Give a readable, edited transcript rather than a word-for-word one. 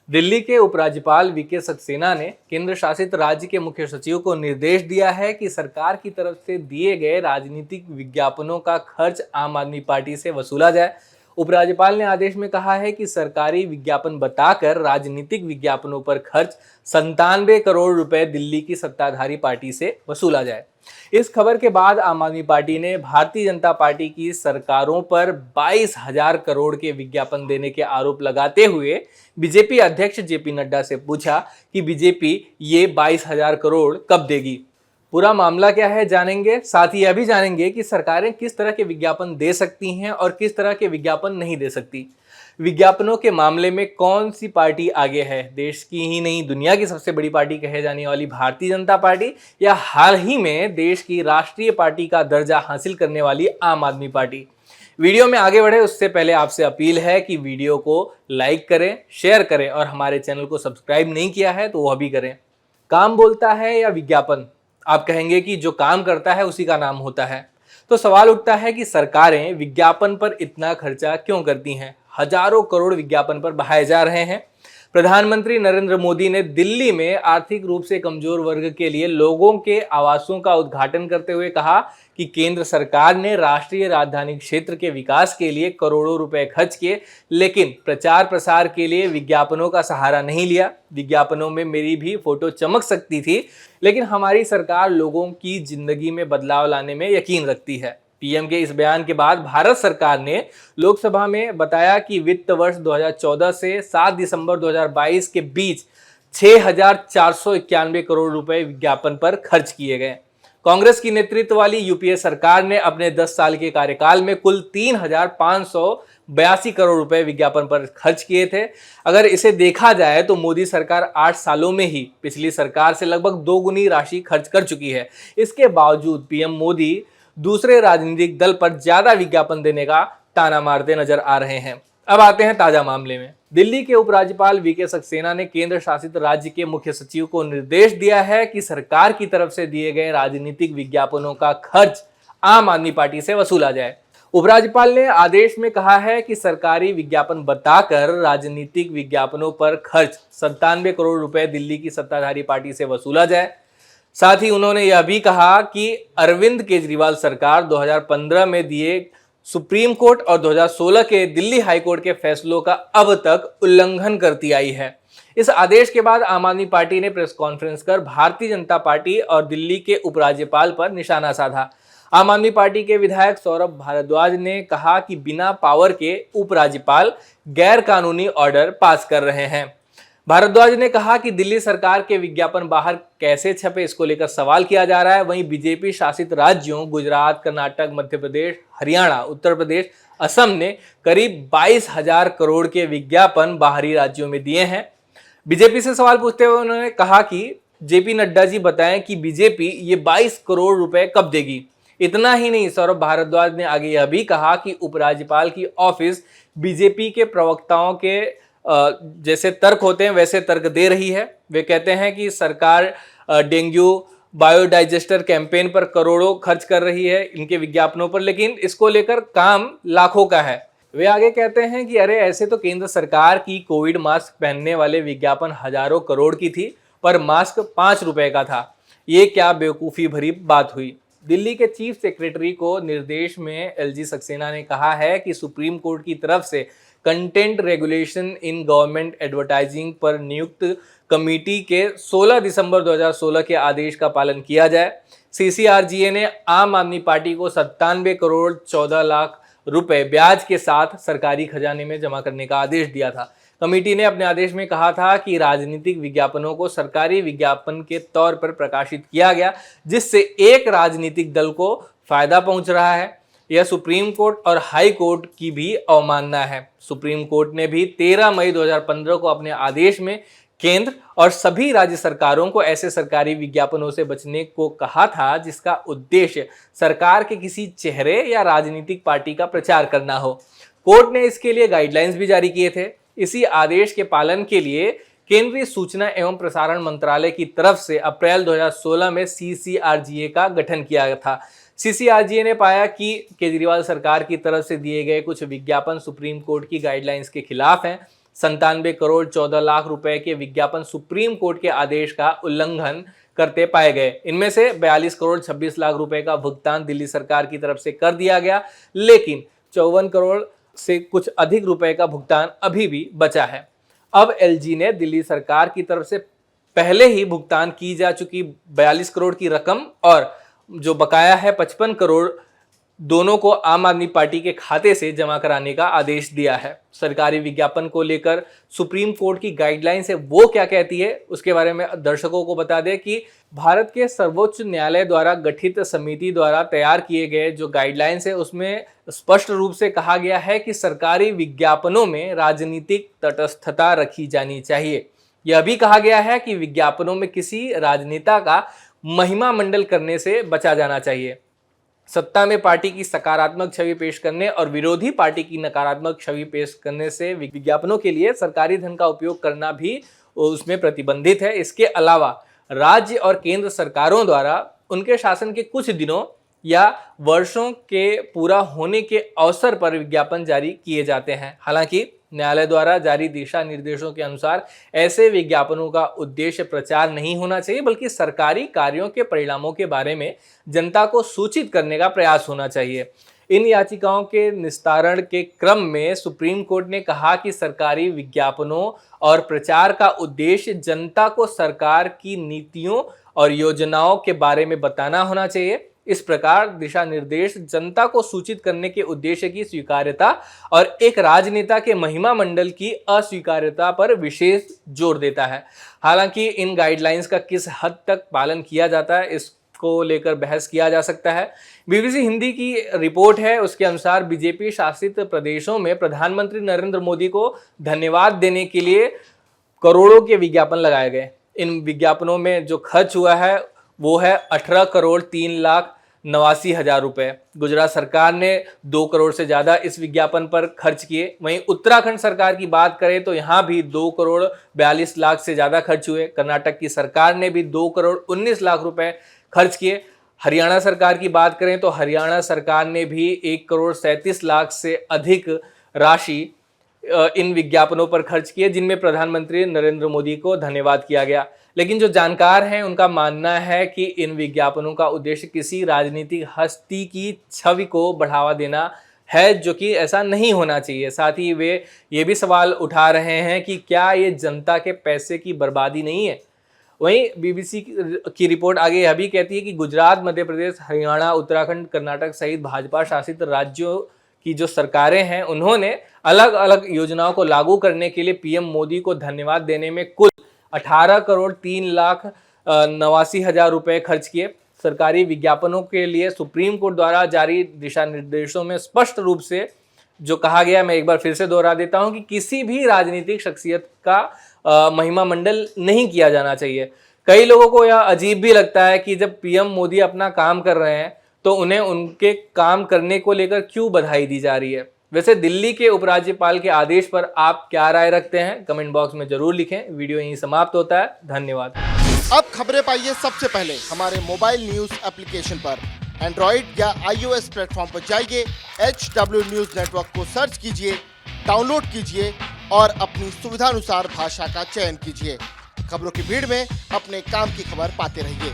दिल्ली के उपराज्यपाल वीके सक्सेना ने केंद्र शासित राज्य के मुख्य सचिव को निर्देश दिया है कि सरकार की तरफ से दिए गए राजनीतिक विज्ञापनों का खर्च आम आदमी पार्टी से वसूला जाए। उपराज्यपाल ने आदेश में कहा है कि सरकारी विज्ञापन बताकर राजनीतिक विज्ञापनों पर खर्च 97 करोड़ रुपए दिल्ली की सत्ताधारी पार्टी से वसूला जाए। इस खबर के बाद आम आदमी पार्टी ने भारतीय जनता पार्टी की सरकारों पर 22,000 करोड़ के विज्ञापन देने के आरोप लगाते हुए बीजेपी अध्यक्ष जेपी नड्डा से पूछा कि बीजेपी ये 22,000 करोड़ कब देगी। पूरा मामला क्या है जानेंगे। साथ ही यह भी जानेंगे कि सरकारें किस तरह के विज्ञापन दे सकती हैं और किस तरह के विज्ञापन नहीं दे सकती। विज्ञापनों के मामले में कौन सी पार्टी आगे है, देश की ही नहीं दुनिया की सबसे बड़ी पार्टी कहे जाने वाली भारतीय जनता पार्टी या हाल ही में देश की राष्ट्रीय पार्टी का दर्जा हासिल करने वाली आम आदमी पार्टी। वीडियो में आगे बढ़े उससे पहले आपसे अपील है कि वीडियो को लाइक करें, शेयर करें और हमारे चैनल को सब्सक्राइब नहीं किया है तो वह भी करें। काम बोलता है या विज्ञापन? आप कहेंगे कि जो काम करता है उसी का नाम होता है। तो सवाल उठता है कि सरकारें विज्ञापन पर इतना खर्चा क्यों करती हैं? हजारों करोड़ विज्ञापन पर बहाए जा रहे हैं। प्रधानमंत्री नरेंद्र मोदी ने दिल्ली में आर्थिक रूप से कमजोर वर्ग के लिए लोगों के आवासों का उद्घाटन करते हुए कहा कि केंद्र सरकार ने राष्ट्रीय राजधानी क्षेत्र के विकास के लिए करोड़ों रुपए खर्च किए, लेकिन प्रचार प्रसार के लिए विज्ञापनों का सहारा नहीं लिया। विज्ञापनों में मेरी भी फोटो चमक सकती थी, लेकिन हमारी सरकार लोगों की जिंदगी में बदलाव लाने में यकीन रखती है। पीएम के इस बयान के बाद भारत सरकार ने लोकसभा में बताया कि वित्त वर्ष 2014 से 7 दिसंबर 2022 के बीच 6,491 करोड़ रुपए विज्ञापन पर खर्च किए गए। कांग्रेस की नेतृत्व वाली यूपीए सरकार ने अपने 10 साल के कार्यकाल में कुल 3,582 करोड़ रुपए विज्ञापन पर खर्च किए थे। अगर इसे देखा जाए तो मोदी सरकार 8 सालों में ही पिछली सरकार से लगभग 2 गुनी राशि खर्च कर चुकी है। इसके बावजूद पीएम मोदी दूसरे राजनीतिक दल पर ज्यादा विज्ञापन देने का ताना मारते नजर आ रहे हैं। अब आते हैं ताजा मामले में। दिल्ली के उपराज्यपाल वीके सक्सेना ने केंद्र शासित राज्य के मुख्य सचिव को निर्देश दिया है कि सरकार की तरफ से दिए गए राजनीतिक विज्ञापनों का खर्च आम आदमी पार्टी से वसूला जाए। उपराज्यपाल ने आदेश में कहा है कि सरकारी विज्ञापन बताकर राजनीतिक विज्ञापनों पर खर्च 97 करोड़ रुपए दिल्ली की सत्ताधारी पार्टी से वसूला जाए। साथ ही उन्होंने यह भी कहा कि अरविंद केजरीवाल सरकार 2015 में दिए सुप्रीम कोर्ट और 2016 के दिल्ली हाई कोर्ट के फैसलों का अब तक उल्लंघन करती आई है। इस आदेश के बाद आम आदमी पार्टी ने प्रेस कॉन्फ्रेंस कर भारतीय जनता पार्टी और दिल्ली के उपराज्यपाल पर निशाना साधा। आम आदमी पार्टी के विधायक सौरभ भारद्वाज ने कहा कि बिना पावर के उपराज्यपाल गैर कानूनी ऑर्डर पास कर रहे हैं। भारद्वाज ने कहा कि दिल्ली सरकार के विज्ञापन बाहर कैसे छपे इसको लेकर सवाल किया जा रहा है। वहीं बीजेपी शासित राज्यों गुजरात, कर्नाटक, मध्य प्रदेश, हरियाणा, उत्तर प्रदेश, असम ने करीब 22,000 करोड़ के विज्ञापन बाहरी राज्यों में दिए हैं। बीजेपी से सवाल पूछते हुए उन्होंने कहा कि जेपी नड्डा जी बताएं कि बीजेपी ये 22 करोड़ रुपए कब देगी। इतना ही नहीं, सौरभ भारद्वाज ने आगे यह भी कहा कि उपराज्यपाल की ऑफिस बीजेपी के प्रवक्ताओं के जैसे तर्क होते हैं वैसे तर्क दे रही है। वे कहते हैं कि सरकार डेंगू बायोडाइजेस्टर कैंपेन पर करोड़ों खर्च कर रही है इनके विज्ञापनों पर, लेकिन इसको लेकर काम लाखों का है। वे आगे कहते हैं कि अरे ऐसे तो केंद्र सरकार की कोविड मास्क पहनने वाले विज्ञापन हजारों करोड़ की थी, पर मास्क 5 रुपए का था। ये क्या बेवकूफ़ी भरी बात हुई। दिल्ली के चीफ सेक्रेटरी को निर्देश में एलजी सक्सेना ने कहा है कि सुप्रीम कोर्ट की तरफ से content regulation in government advertising पर नियुक्त कमेटी के 16 दिसंबर 2016 के आदेश का पालन किया जाए। सीसीआरजीए ने आम आदमी पार्टी को 97 करोड़ 14 लाख रुपए ब्याज के साथ सरकारी खजाने में जमा करने का आदेश दिया था। कमेटी ने अपने आदेश में कहा था कि राजनीतिक विज्ञापनों को सरकारी विज्ञापन के तौर पर प्रकाशित किया गया, जिससे एक राजनीतिक दल को फायदा पहुंच रहा है। यह सुप्रीम कोर्ट और हाई कोर्ट की भी अवमानना है। सुप्रीम कोर्ट ने भी 13 मई 2015 को अपने आदेश में केंद्र और सभी राज्य सरकारों को ऐसे सरकारी विज्ञापनों से बचने को कहा था जिसका उद्देश्य सरकार के किसी चेहरे या राजनीतिक पार्टी का प्रचार करना हो। कोर्ट ने इसके लिए गाइडलाइंस भी जारी किए थे। इसी आदेश के पालन के लिए केंद्रीय सूचना एवं प्रसारण मंत्रालय की तरफ से अप्रैल 2016 में सीसीआरजीए का गठन किया गया था। सीसीआरजीए ने पाया कि केजरीवाल सरकार की तरफ से दिए गए कुछ विज्ञापन सुप्रीम कोर्ट की गाइडलाइंस के खिलाफ हैं। 97 करोड़ 14 लाख रुपए के विज्ञापन सुप्रीम कोर्ट के आदेश का उल्लंघन करते पाए गए। इनमें से 42 करोड़ 26 लाख रुपए का भुगतान दिल्ली सरकार की तरफ से कर दिया गया, लेकिन 54 करोड़ से कुछ अधिक रुपए का भुगतान अभी भी बचा है। अब एलजी ने दिल्ली सरकार की तरफ से पहले ही भुगतान की जा चुकी 42 करोड़ की रकम और जो बकाया है 55 करोड़, दोनों को आम आदमी पार्टी के खाते से जमा कराने का आदेश दिया है। सरकारी विज्ञापन को लेकर सुप्रीम कोर्ट की गाइडलाइंस है वो क्या कहती है, उसके बारे में दर्शकों को बता दें कि भारत के सर्वोच्च न्यायालय द्वारा गठित समिति द्वारा तैयार किए गए जो गाइडलाइंस है उसमें स्पष्ट रूप से कहा गया है कि सरकारी विज्ञापनों में राजनीतिक तटस्थता रखी जानी चाहिए। यह भी कहा गया है कि विज्ञापनों में किसी राजनेता का महिमा मंडल करने से बचा जाना चाहिए। सत्ता में पार्टी की सकारात्मक छवि पेश करने और विरोधी पार्टी की नकारात्मक छवि पेश करने से विज्ञापनों के लिए सरकारी धन का उपयोग करना भी उसमें प्रतिबंधित है। इसके अलावा राज्य और केंद्र सरकारों द्वारा उनके शासन के कुछ दिनों या वर्षों के पूरा होने के अवसर पर विज्ञापन जारी किए जाते हैं। हालांकि न्यायालय द्वारा जारी दिशा निर्देशों के अनुसार ऐसे विज्ञापनों का उद्देश्य प्रचार नहीं होना चाहिए, बल्कि सरकारी कार्यों के परिणामों के बारे में जनता को सूचित करने का प्रयास होना चाहिए। इन याचिकाओं के निस्तारण के क्रम में सुप्रीम कोर्ट ने कहा कि सरकारी विज्ञापनों और प्रचार का उद्देश्य जनता को सरकार की नीतियों और योजनाओं के बारे में बताना होना चाहिए। इस प्रकार दिशा निर्देश जनता को सूचित करने के उद्देश्य की स्वीकार्यता और एक राजनेता के महिमा मंडल की अस्वीकार्यता पर विशेष जोर देता है। हालांकि इन गाइडलाइंस का किस हद तक पालन किया जाता है इसको लेकर बहस किया जा सकता है। बीबीसी हिंदी की रिपोर्ट है, उसके अनुसार बीजेपी शासित प्रदेशों में प्रधानमंत्री नरेंद्र मोदी को धन्यवाद देने के लिए करोड़ों के विज्ञापन लगाए गए। इन विज्ञापनों में जो खर्च हुआ है वो है 18 करोड़ 3,89,000 रुपए। गुजरात सरकार ने 2 करोड़ से ज्यादा इस विज्ञापन पर खर्च किए। वहीं उत्तराखंड सरकार की बात करें तो यहाँ भी 2 करोड़ 42 लाख से ज्यादा खर्च हुए। कर्नाटक की सरकार ने भी 2 करोड़ 19 लाख रुपए खर्च किए। हरियाणा सरकार की बात करें तो हरियाणा सरकार ने भी 1 करोड़ 37 लाख से अधिक राशि इन विज्ञापनों पर खर्च किए, जिनमें प्रधानमंत्री नरेंद्र मोदी को धन्यवाद किया गया। लेकिन जो जानकार हैं उनका मानना है कि इन विज्ञापनों का उद्देश्य किसी राजनीतिक हस्ती की छवि को बढ़ावा देना है, जो कि ऐसा नहीं होना चाहिए। साथ ही वे ये भी सवाल उठा रहे हैं कि क्या ये जनता के पैसे की बर्बादी नहीं है। वहीं बीबीसी की रिपोर्ट आगे यह भी कहती है कि गुजरात, मध्य प्रदेश, हरियाणा, उत्तराखंड, कर्नाटक सहित भाजपा शासित राज्यों की जो सरकारें हैं उन्होंने अलग अलग योजनाओं को लागू करने के लिए पीएम मोदी को धन्यवाद देने में कुल 18 करोड़ 3,89,000 रुपए खर्च किए। सरकारी विज्ञापनों के लिए सुप्रीम कोर्ट द्वारा जारी दिशा निर्देशों में स्पष्ट रूप से जो कहा गया, मैं एक बार फिर से दोहरा देता हूं कि किसी भी राजनीतिक शख्सियत का महिमा मंडल नहीं किया जाना चाहिए। कई लोगों को यह अजीब भी लगता है कि जब पीएम मोदी अपना काम कर रहे हैं तो उन्हें उनके काम करने को लेकर क्यों बधाई दी जा रही है। वैसे दिल्ली के उपराज्यपाल के आदेश पर आप क्या राय रखते हैं, कमेंट बॉक्स में जरूर लिखें। वीडियो यहीं समाप्त होता है। धन्यवाद। अब खबरें पाइए सबसे पहले हमारे मोबाइल न्यूज एप्लीकेशन पर। एंड्रॉइड या iOS प्लेटफॉर्म पर जाइए, HW न्यूज नेटवर्क को सर्च कीजिए, डाउनलोड कीजिए और अपनी सुविधानुसार भाषा का चयन कीजिए। खबरों की भीड़ में अपने काम की खबर पाते रहिए।